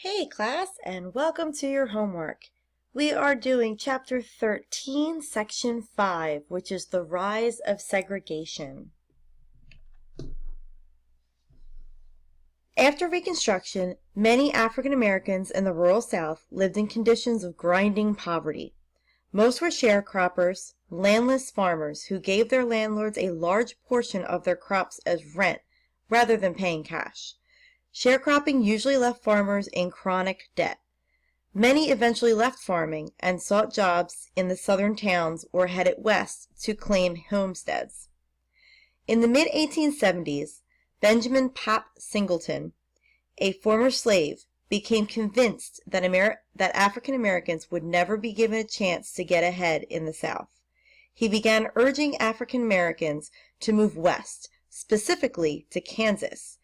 Hey class, and welcome to your homework. We are doing Chapter 13, Section 5, which is the rise of segregation. After Reconstruction, many African Americans in the rural South lived in conditions of grinding poverty. Most were sharecroppers, landless farmers who gave their landlords a large portion of their crops as rent rather than paying cash. Sharecropping usually left farmers in chronic debt. Many eventually left farming and sought jobs in the southern towns or headed west to claim homesteads. In the mid-1870s, Benjamin Pap Singleton, a former slave, became convinced that African Americans would never be given a chance to get ahead in the South. He began urging African Americans to move west, specifically to Kansas,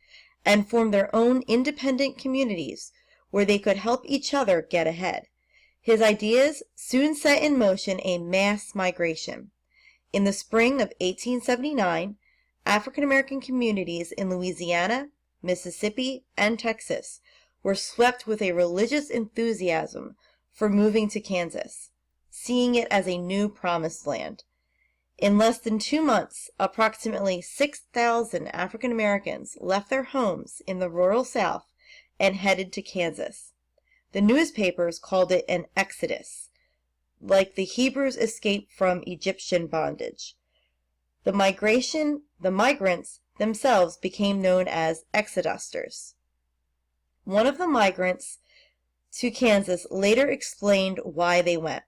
and form their own independent communities where they could help each other get ahead. His ideas soon set in motion a mass migration. In the spring of 1879, African American communities in Louisiana, Mississippi, and Texas were swept with a religious enthusiasm for moving to Kansas, seeing it as a new promised land. In less than 2 months, approximately 6,000 African Americans left their homes in the rural South and headed to Kansas. The newspapers called it an exodus, like the Hebrews' escape from Egyptian bondage. The migrants themselves became known as exodusters. One of the migrants to Kansas later explained why they went.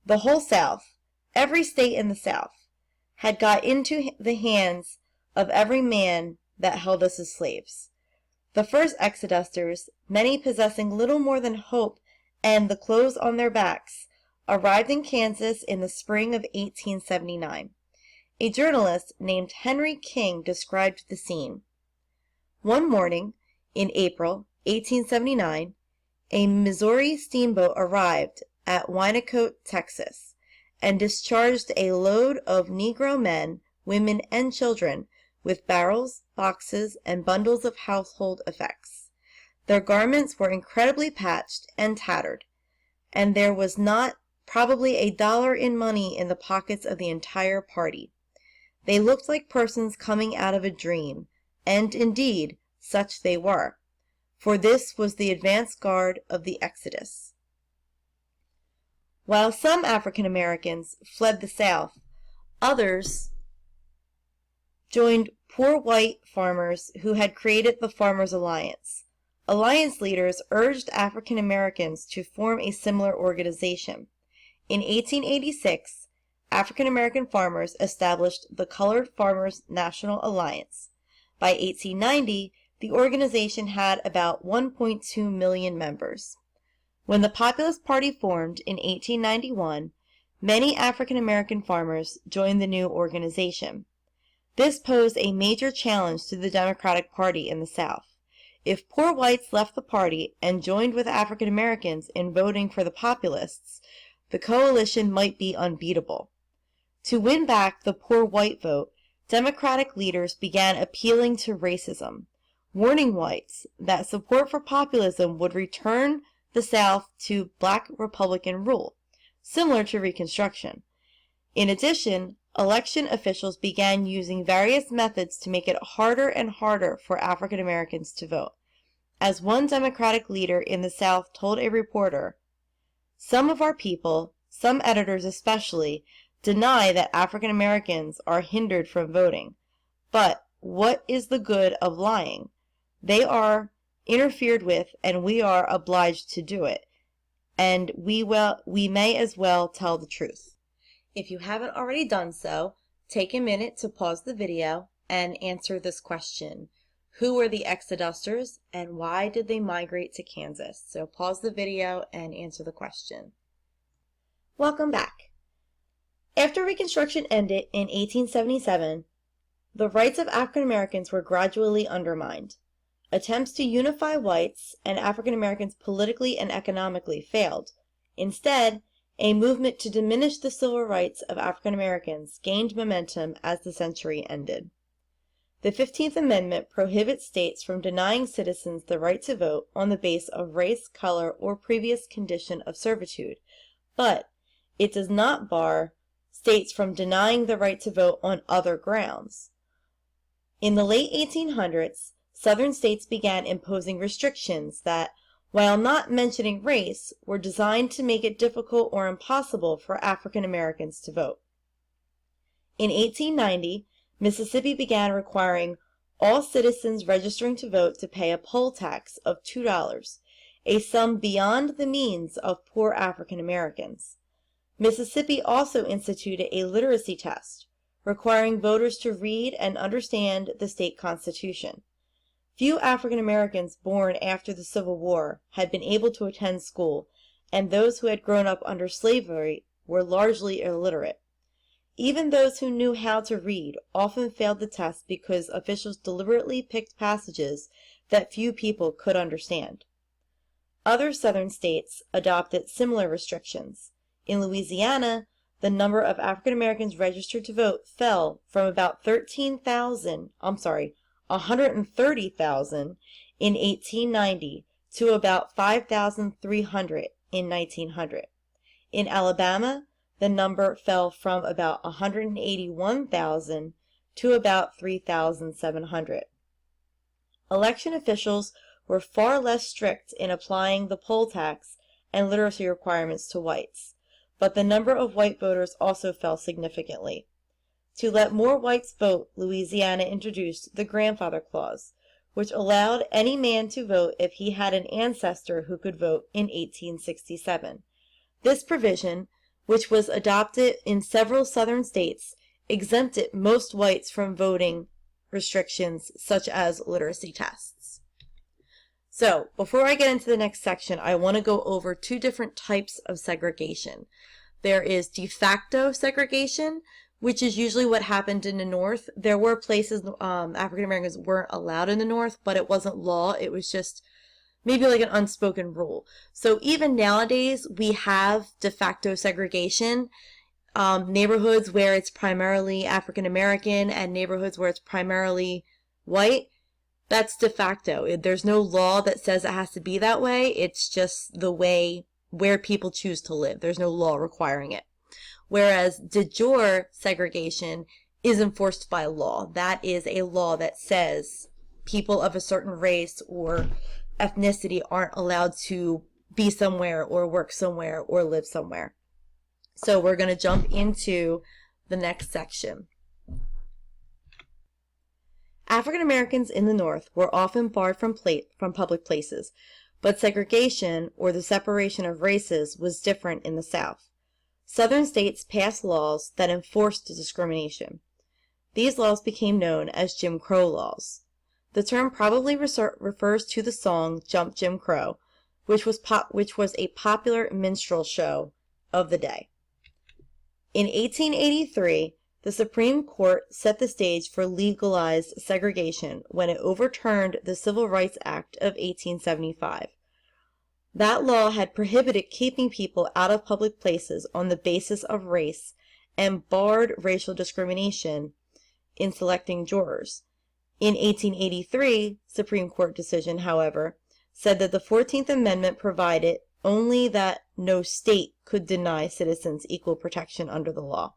The whole South, every state in the South, had got into the hands of every man that held us as slaves. The first exodusters, many possessing little more than hope and the clothes on their backs, arrived in Kansas in the spring of 1879. A journalist named Henry King described the scene. One morning, in April 1879, a Missouri steamboat arrived at Wynnecote, Texas, and discharged a load of Negro men, women, and children with barrels, boxes, and bundles of household effects. Their garments were incredibly patched and tattered, and there was not probably $1 in money in the pockets of the entire party. They looked like persons coming out of a dream, and indeed, such they were, for this was the advance guard of the Exodus. While some African Americans fled the South, others joined poor white farmers who had created the Farmers Alliance. Alliance leaders urged African Americans to form a similar organization. In 1886, African American farmers established the Colored Farmers National Alliance. By 1890, the organization had about 1.2 million members. When the Populist Party formed in 1891, many African American farmers joined the new organization. This posed a major challenge to the Democratic Party in the South. If poor whites left the party and joined with African Americans in voting for the Populists, the coalition might be unbeatable. To win back the poor white vote, Democratic leaders began appealing to racism, warning whites that support for populism would return the South to black Republican rule, similar to Reconstruction. In addition, election officials began using various methods to make it harder and harder for African Americans to vote. As one Democratic leader in the South told a reporter, "Some of our people, some editors especially, deny that African Americans are hindered from voting. But what is the good of lying? They are interfered with and we are obliged to do it, and we may as well tell the truth." If you haven't already done so, take a minute to pause the video and answer this question. Who were the exodusters and why did they migrate to Kansas? So pause the video and answer the question. Welcome back. After Reconstruction ended in 1877, the rights of African Americans were gradually undermined. Attempts to unify whites and African Americans politically and economically failed. Instead, a movement to diminish the civil rights of African Americans gained momentum as the century ended. The 15th Amendment prohibits states from denying citizens the right to vote on the basis of race, color, or previous condition of servitude, but it does not bar states from denying the right to vote on other grounds. In the late 1800s, Southern states began imposing restrictions that, while not mentioning race, were designed to make it difficult or impossible for African Americans to vote. In 1890, Mississippi began requiring all citizens registering to vote to pay a poll tax of $2, a sum beyond the means of poor African Americans. Mississippi also instituted a literacy test, requiring voters to read and understand the state constitution. Few African Americans born after the Civil War had been able to attend school, and those who had grown up under slavery were largely illiterate. Even those who knew how to read often failed the test because officials deliberately picked passages that few people could understand. Other Southern states adopted similar restrictions. In Louisiana, the number of African Americans registered to vote fell from about 130,000 in 1890 to about 5,300 in 1900. In Alabama, the number fell from about 181,000 to about 3,700. Election officials were far less strict in applying the poll tax and literacy requirements to whites, but the number of white voters also fell significantly. To let more whites vote, Louisiana introduced the Grandfather Clause, which allowed any man to vote if he had an ancestor who could vote in 1867. This provision, which was adopted in several Southern states, exempted most whites from voting restrictions such as literacy tests. So, before I get into the next section, I want to go over two different types of segregation. There is de facto segregation, which is usually what happened in the North. There were places African Americans weren't allowed in the North, but it wasn't law. It was just maybe like an unspoken rule. So even nowadays, we have de facto segregation. Neighborhoods where it's primarily African American and neighborhoods where it's primarily white, that's de facto. There's no law that says it has to be that way. It's just the way where people choose to live. There's no law requiring it. Whereas de jure segregation is enforced by law. That is a law that says people of a certain race or ethnicity aren't allowed to be somewhere or work somewhere or live somewhere. So we're going to jump into the next section. African Americans in the North were often barred from public places, but segregation, or the separation of races, was different in the South. Southern states passed laws that enforced discrimination. These laws became known as Jim Crow laws. The term probably refers to the song Jump Jim Crow, which was a popular minstrel show of the day. In 1883, the Supreme Court set the stage for legalized segregation when it overturned the Civil Rights Act of 1875. That law had prohibited keeping people out of public places on the basis of race and barred racial discrimination in selecting jurors. In 1883, Supreme Court decision, however, said that the 14th Amendment provided only that no state could deny citizens equal protection under the law.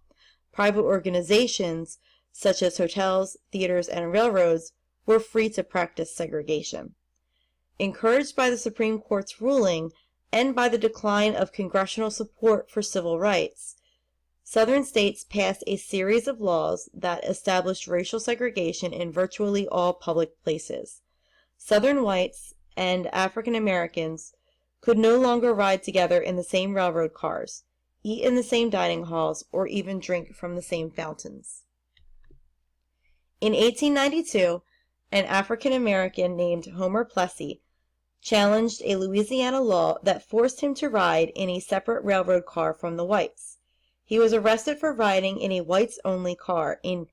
Private organizations, such as hotels, theaters, and railroads, were free to practice segregation. Encouraged by the Supreme Court's ruling and by the decline of congressional support for civil rights, Southern states passed a series of laws that established racial segregation in virtually all public places. Southern whites and African Americans could no longer ride together in the same railroad cars, eat in the same dining halls, or even drink from the same fountains. In 1892, an African American named Homer Plessy challenged a Louisiana law that forced him to ride in a separate railroad car from the whites. He was arrested for riding in a whites-only car. In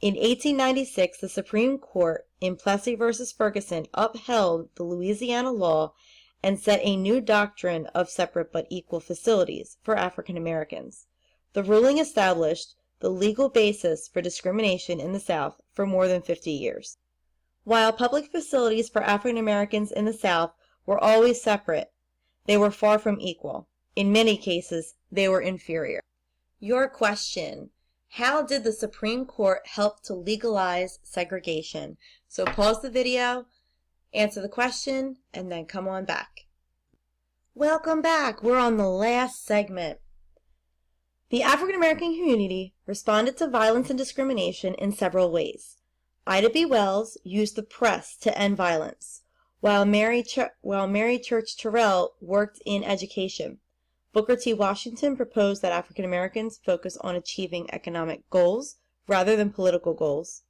1896, the Supreme Court in Plessy v. Ferguson upheld the Louisiana law and set a new doctrine of separate but equal facilities for African Americans. The ruling established the legal basis for discrimination in the South for more than 50 years. While public facilities for African Americans in the South were always separate, they were far from equal. In many cases, they were inferior. Your question: how did the Supreme Court help to legalize segregation? So pause the video, answer the question, and then come on back. Welcome back. We're on the last segment. The African American community responded to violence and discrimination in several ways. Ida B. Wells used the press to end violence, while Mary Church Terrell worked in education. Booker T. Washington proposed that African Americans focus on achieving economic goals rather than political goals.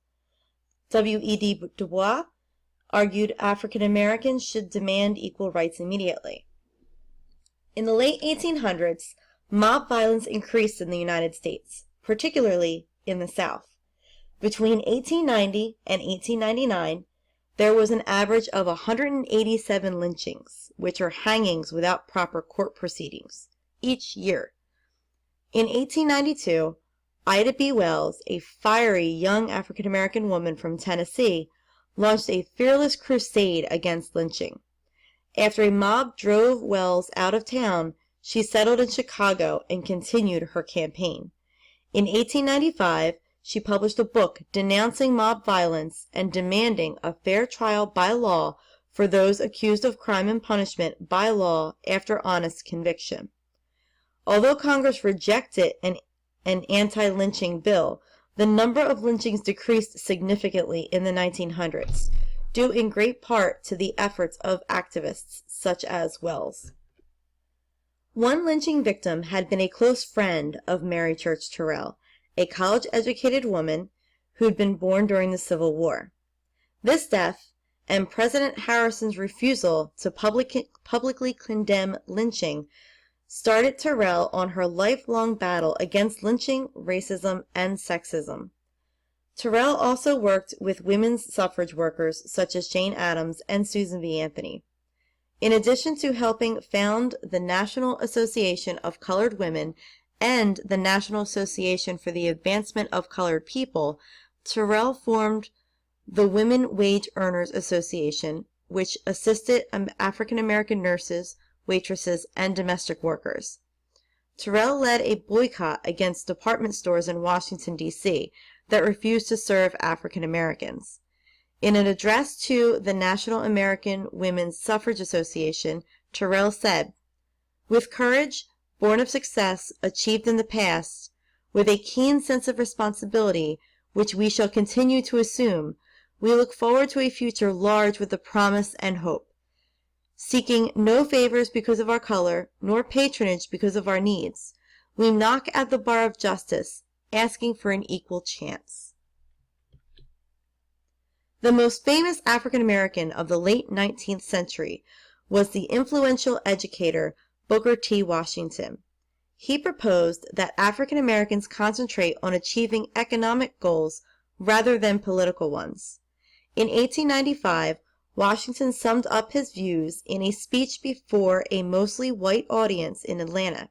W.E.B. Du Bois argued African Americans should demand equal rights immediately. In the late 1800s, mob violence increased in the United States, particularly in the South. Between 1890 and 1899, there was an average of 187 lynchings, which are hangings without proper court proceedings, each year. In 1892, Ida B. Wells, a fiery young African American woman from Tennessee, launched a fearless crusade against lynching. After a mob drove Wells out of town, she settled in Chicago and continued her campaign. In 1895, she published a book denouncing mob violence and demanding a fair trial by law for those accused of crime and punishment by law after honest conviction. Although Congress rejected an anti-lynching bill, the number of lynchings decreased significantly in the 1900s, due in great part to the efforts of activists such as Wells. One lynching victim had been a close friend of Mary Church Terrell, a college-educated woman who'd been born during the Civil War. This death, and President Harrison's refusal to publicly condemn lynching, started Terrell on her lifelong battle against lynching, racism, and sexism. Terrell also worked with women's suffrage workers such as Jane Addams and Susan B. Anthony. In addition to helping found the National Association of Colored Women and the National Association for the Advancement of Colored People, Terrell formed the Women Wage Earners Association, which assisted African American nurses, waitresses, and domestic workers. Terrell led a boycott against department stores in Washington, D.C. that refused to serve African Americans. In an address to the National American Women's Suffrage Association, Terrell said, "With courage, born of success achieved in the past, with a keen sense of responsibility, which we shall continue to assume, we look forward to a future large with the promise and hope. Seeking no favors because of our color, nor patronage because of our needs, we knock at the bar of justice, asking for an equal chance." The most famous African American of the late 19th century was the influential educator Booker T. Washington. He proposed that African Americans concentrate on achieving economic goals rather than political ones. In 1895, Washington summed up his views in a speech before a mostly white audience in Atlanta.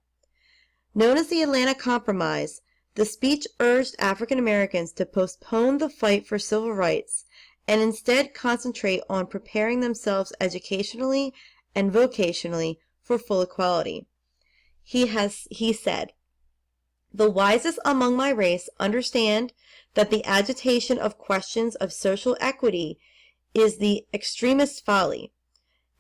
Known as the Atlanta Compromise, the speech urged African Americans to postpone the fight for civil rights and instead concentrate on preparing themselves educationally and vocationally for full equality. He said, "The wisest among my race understand that the agitation of questions of social equity is the extremest folly,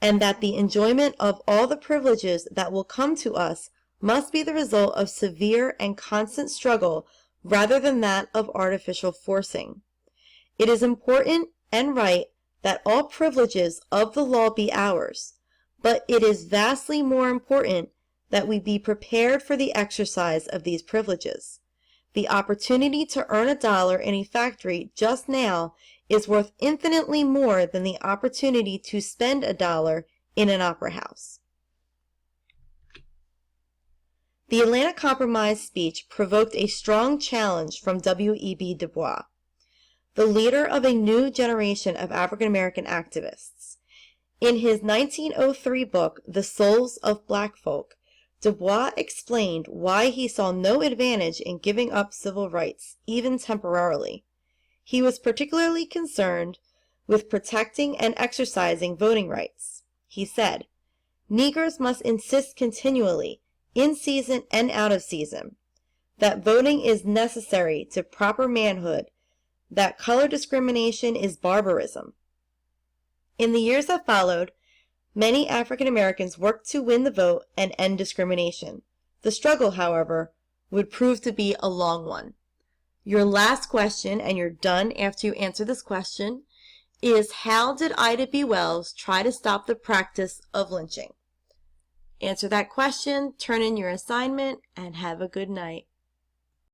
and that the enjoyment of all the privileges that will come to us must be the result of severe and constant struggle rather than that of artificial forcing. It is important and right that all privileges of the law be ours, but it is vastly more important that we be prepared for the exercise of these privileges. The opportunity to earn $1 in a factory just now is worth infinitely more than the opportunity to spend $1 in an opera house." The Atlanta Compromise speech provoked a strong challenge from W.E.B. Du Bois, the leader of a new generation of African American activists. In his 1903 book, The Souls of Black Folk, Du Bois explained why he saw no advantage in giving up civil rights, even temporarily. He was particularly concerned with protecting and exercising voting rights. He said, "Negroes must insist continually, in season and out of season, that voting is necessary to proper manhood, that color discrimination is barbarism." In the years that followed, many African Americans worked to win the vote and end discrimination. The struggle, however, would prove to be a long one. Your last question, and you're done after you answer this question, is how did Ida B. Wells try to stop the practice of lynching? Answer that question, turn in your assignment, and have a good night.